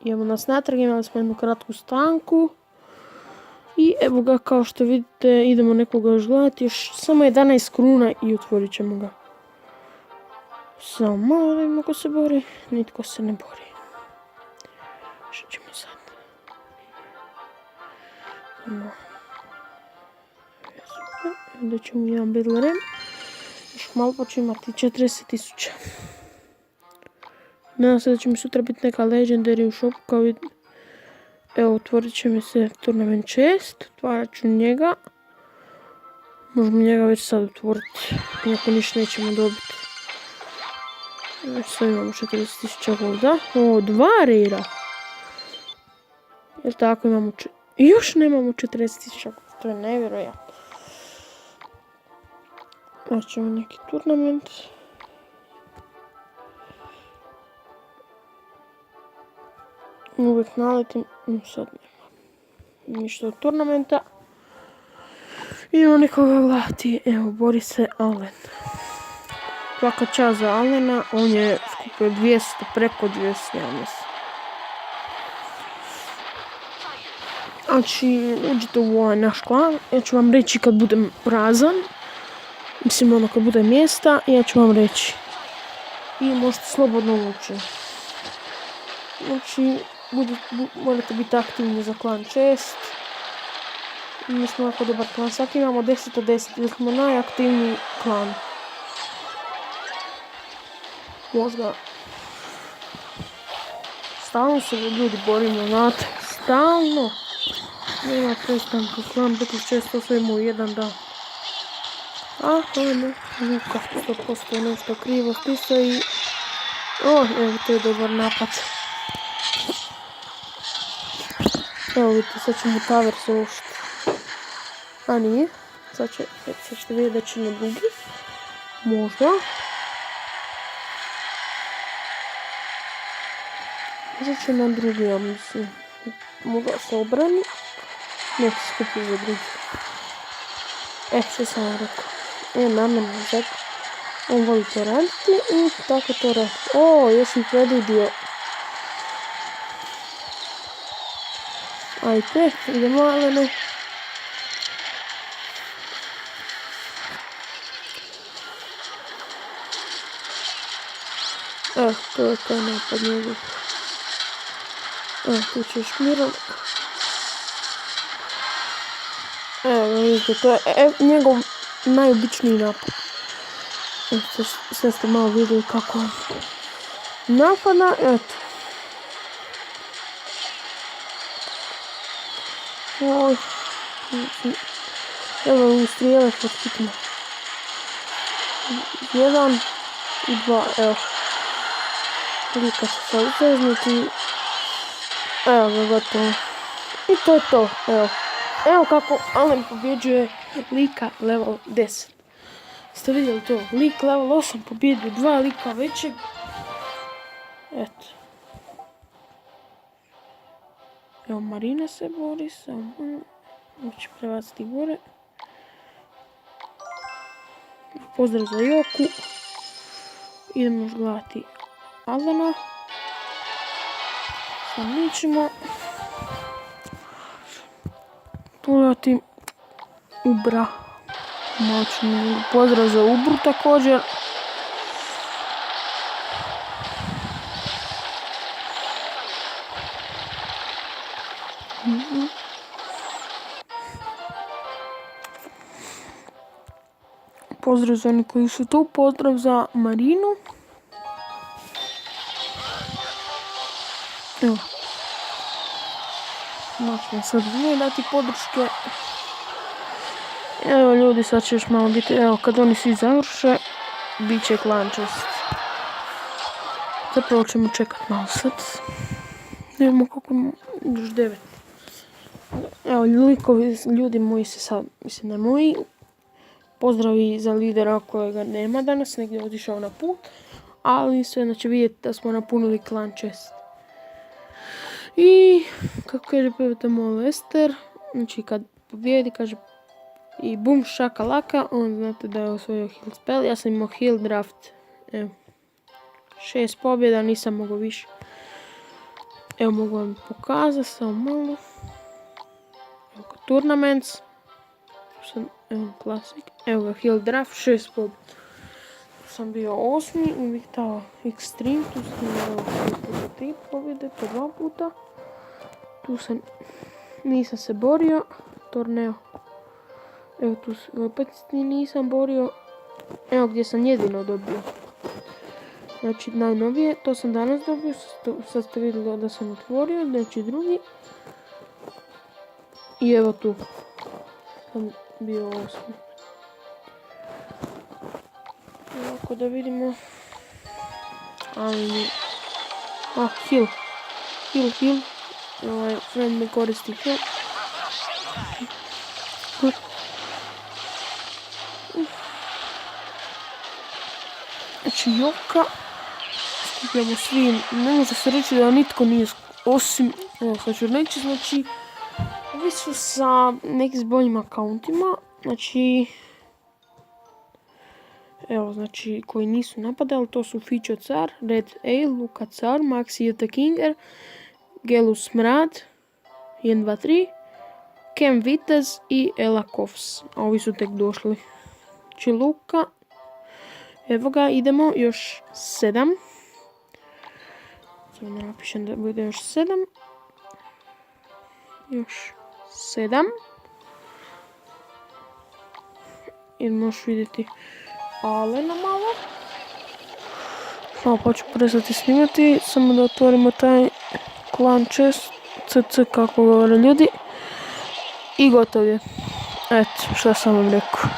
Idemo nas natrag, imali smo jednu kratku stanku. I evo ga, kao što vidite, idemo nekoga još gledati. Još samo 11 kruna i otvorit ćemo ga. Samo malo da vidimo ko se bori. Nitko se ne bori. Što ćemo sad? Da ćemo jedan bedlerem. Još malo pa ću imati 40.000. Nadam se da će mi sutra biti neka legendary u shopu kao vidim. Evo, otvorit će mi se turnament chest. Otvarat ću njega. Možemo njega već sad otvoriti. Iako ništa nećemo dobiti. Već sad imamo 40.000 golda. O, 2 rira. Jel tako imamo... I još nemamo 40.000 golda. To je nevjerojatno. Ćemo neki turnament. Uvijek naletim. Sad nema ništa od turnamenta. Idemo nekoga gledati. Evo, bori se Allen. Svaka čast za Allena. On je skupio 200, preko 200, ja mislim. Znači, uđite u ovaj naš klan. Ja ću vam reći kad budem prazan. Mislim, ono kad bude mjesta, ja ću vam reći. I možete slobodno ući. Znači, morate biti aktivni za klan chest. Mi smo jako dobar klan. Svaki imamo 10 od 10. Jer smo najaktivniji klan. Možda... Stalno se ljudi borimo, znate. Stalno. Nema prestanka. Klan Battle Chest osvojimo u jedan dan. A, to je ne. Luka 100% je nešto krivo spisao i... O, evo, to je dobar napad. Evo vidite, sad ćemo tower završiti. A nije. Sad ćete vidjeti da će na drugi. Možda. Možda će na drugi, ja mislim. Možda se obrani. Nek se skupi za drugi. Što sam vam rekao. Namjerno sad. On voli to raditi i tako to radi. O, još sam predvidio. Ajde, idemo Alene. To je taj napad njegov. Tu ćeš miran. Evo, vidite, to je njegov najobičniji napad. Sve ste malo vidjeli kako napada, eto. Oj. Evo mi strijele pod hitno. 1 i 2, evo. Lika se sad uzezniti. Evo ga, gotovo. I to je to, evo. Evo kako Allen pobjeđuje lika level 10. Ste vidjeli to? Lik level 8 pobjedio 2 lika većeg. Eto. Evo Marina se bori samo. Moći prebaciti gore. Pozdrav za Joku. Idemo još gledati Allena. Sad nećemo. Pogledati Ubra. Moćni pozdrav za Ubru također. Pozdrav za oni koji su tu. Pozdrav za Marinu. Evo. Možemo sad ne dati podrške. Evo ljudi, sad će još malo biti, evo kad oni svi završe, bit će klan chest. Zapravo ćemo čekat malo sad. Vidimo koliko imamo, još 9. Evo ljudi moji se sad, mislim ne moji, pozdravi za lidera kojega nema danas, negdje je otišao na put. Ali sve, znači vidjeti da smo napunili klan chest. I kako kaže pevamo Lester, znači kad pobjedi kaže i bum šaka laka, on znate da je osvojio heal spell. Ja sam imao heal draft. Evo. 6 pobjeda, nisam mogao više. Evo mogu vam pokazati samo malo. Evo ga Tournaments. Evo klasik. Evo ga Hill Draft 6 pobjeda. Tu sam bio 8. Uvijek dao Extreme. Tu sam imao 3 pobjede, to 2 puta. Tu sam nisam se borio. Torneo. Evo tu opet nisam borio. Evo gdje sam jedino dobio. Znači najnovije, to sam danas dobio, sad ste vidjeli da sam otvorio, znači drugi. I evo tu sam bio 8. Ovako da vidimo. Hill. Ovaj friend mi koristi Hill. Znači Joka. Skupljamo svi. Ne može se reći da nitko nije osim. Evo sad ću reći. Znači ovi su sa nekim s boljim akauntima. Znači evo znači koji nisu napadali. To su Fičo Car, Red Ale, Luka Car, Maxi Jeta Kinger, Gelus Smrad, 1, 2, 3, Kem Vitez i Ela Kovs. A ovi su tek došli. Znači Luka. Evo ga, idemo još 7. Samo napišem da bude još 7. Još 7. I možeš vidjeti Alena malo. Samo pa ću prestati snimati. Samo da otvorimo taj klan chest. CC kako govore ljudi. I gotov je. Eto, šta sam vam rekao.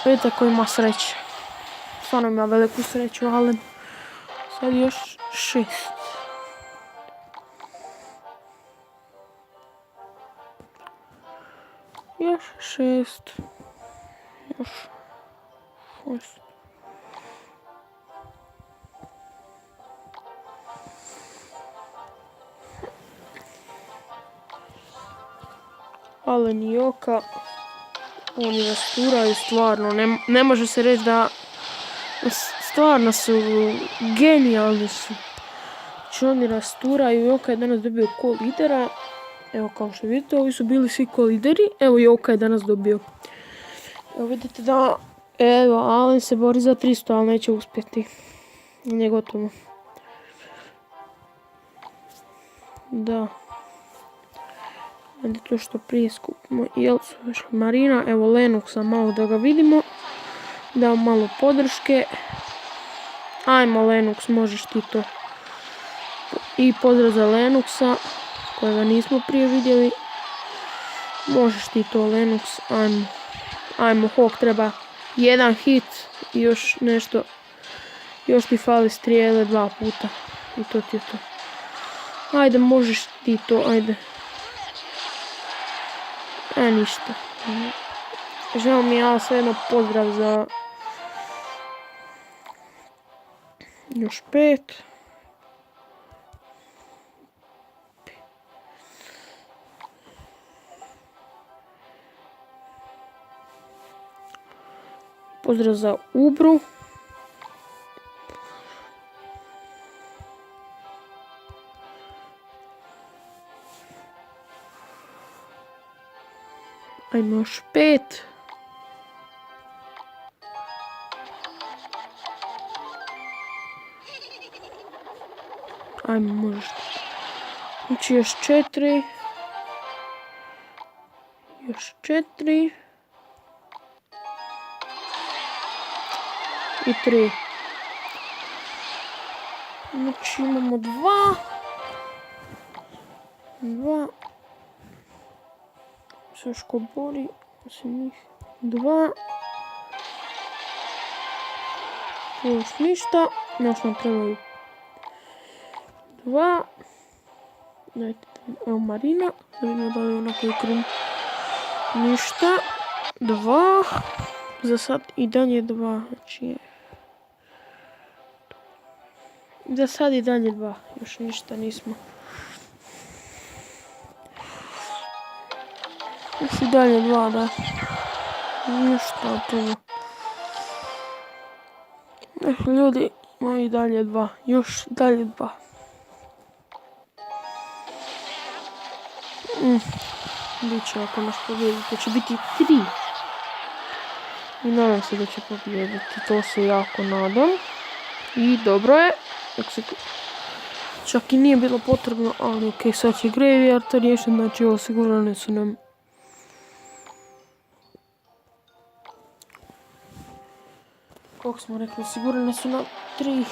Vidite ko ima sreće. Stvarno ima veliku sreću, Alen. Sad još 6. Još 6. Još 6. Alen i Joka. Oni rasturaju stvarno. Ne može se reći da stvarno su genijalni su. Znači oni rasturaju. Joka je danas dobio ko lidera. Evo kao što vidite, ovi su bili svi ko lideri. Evo Joka je danas dobio. Evo vidite da evo Alen se bori za 300, ali neće uspjeti. Nije gotovo. Da. Ajde to što prije skupimo. Jelcu Marina. Evo Lenuxa malo da ga vidimo. Dao malo podrške. Ajmo Lenux, možeš ti to. I pozdrav za Lenuxa, kojega nismo prije vidjeli. Možeš ti to Lenux, ajmo Hawk, treba 1 hit i još nešto. Još ti fali strijele 2 puta. I to ti je to. Ajde, možeš ti to, ajde. Ništa. Žao mi je, ali svejedno pozdrav za još 5. Pozdrav za Ubru. Ajmo još 5. Ajmo, možeš. Znači još 4. Još 4. I 3. Znači imamo 2. 2. Sve još ko bori, osim njih. 2. Još ništa. Još nam trebaju 2. Dajte, evo Marina. Da vidimo da li je onako i krum. Ništa. 2. Za sad i dalje 2. Znači za sad i dalje 2. Još ništa nismo. Još i dalje 2, da. Ništa od toga. Ljudi, moji dalje 2. Još dalje 2. Biće ako nas pobjediti, to će biti 3. I nadam se da će pobjediti, to se jako nadam. I dobro je, čak i nije bilo potrebno, ali ok, sad će Graveyard to riješiti, znači osigurane su nam koliko smo rekli, osigurane su nam 3.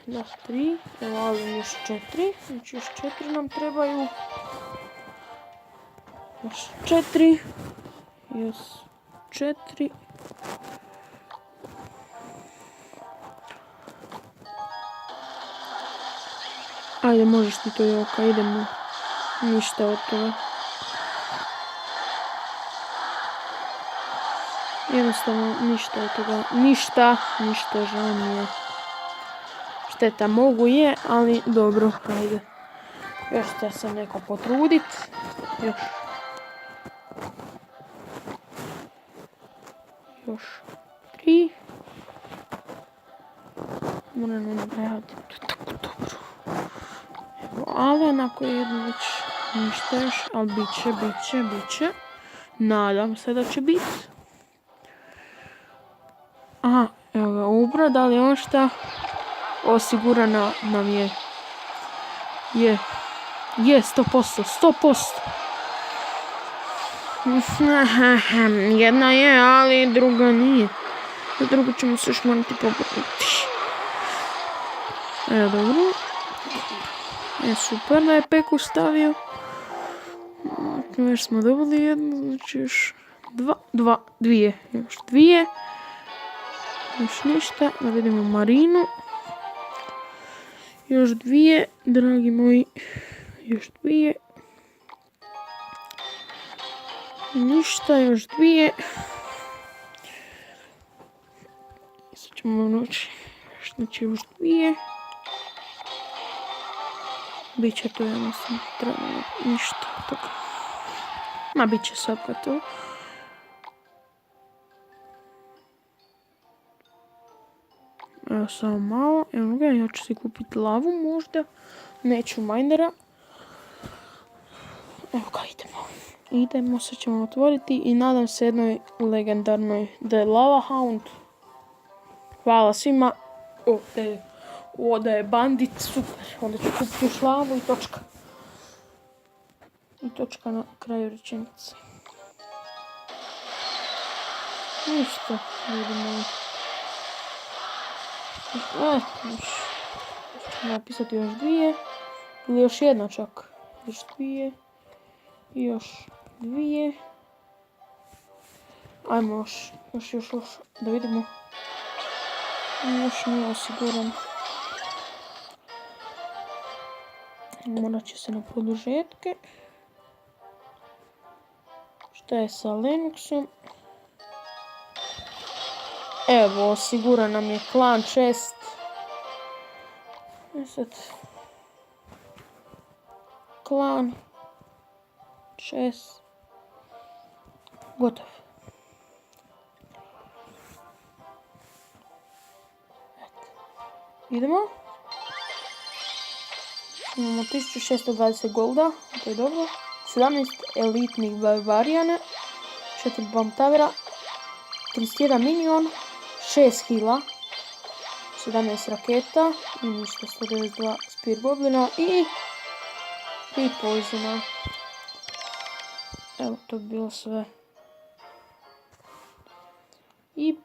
Da, 3, evo ali još 4, znači još 4 nam trebaju. Još 4, još 4. Ajde, možeš ti to, Joka, idemo. Ništa od toga. Jednostavno, ništa od toga. Ništa, žao mi je. Šteta, mogu je, ali dobro, ajde. Još će se neko potrudit. Još 3. Moram nabrajati, to je tako dobro. Evo, ali onako jedno već ništa još, ali bit će. Nadam se da će biti. Aha, evo ga ubra, da li on šta? Osigurana nam je. Je, 100%. Jedna je, ali druga nije. Drugu ćemo se još morati pobrati. Evo, dobro. Super da je Peku stavio. Još smo dobili jednu, znači još 2. Još 2. Još ništa, da vidimo Marinu. Još 2, dragi moji. Još 2. Ništa, još 2. Sad ćemo noći. Znači još 2. Biće to, ja mislim, trebalo ništa od toga. Ma, bit će sad gotovo. Evo samo malo, evo ga, ja ću si kupiti lavu možda. Neću minera. Evo ga, idemo, sad ćemo otvoriti i nadam se jednoj legendarnoj da je Lava Hound. Hvala svima. Da je bandit, super. Onda ću kupiti još lavu i točka. I točka na kraju rečenice. Ništa, vidimo. Ću napisati još 2. Ili još jedna čak. Još 2. I još 2. Ajmo još. Da vidimo. Još nije osiguran. Morat će se na produžetke. Šta je sa Linuxom? Evo, osiguran nam je klan chest. Sad. Klan chest. Gotov. Idemo. Imamo 1620 golda, to je dobro. 17 elitnih barbarijana, 4 bomb tavera, 31 minion, 6 heala, 17 raketa, i ništa, 192 spear goblina i 3 poisona. Evo, to bi bilo sve. I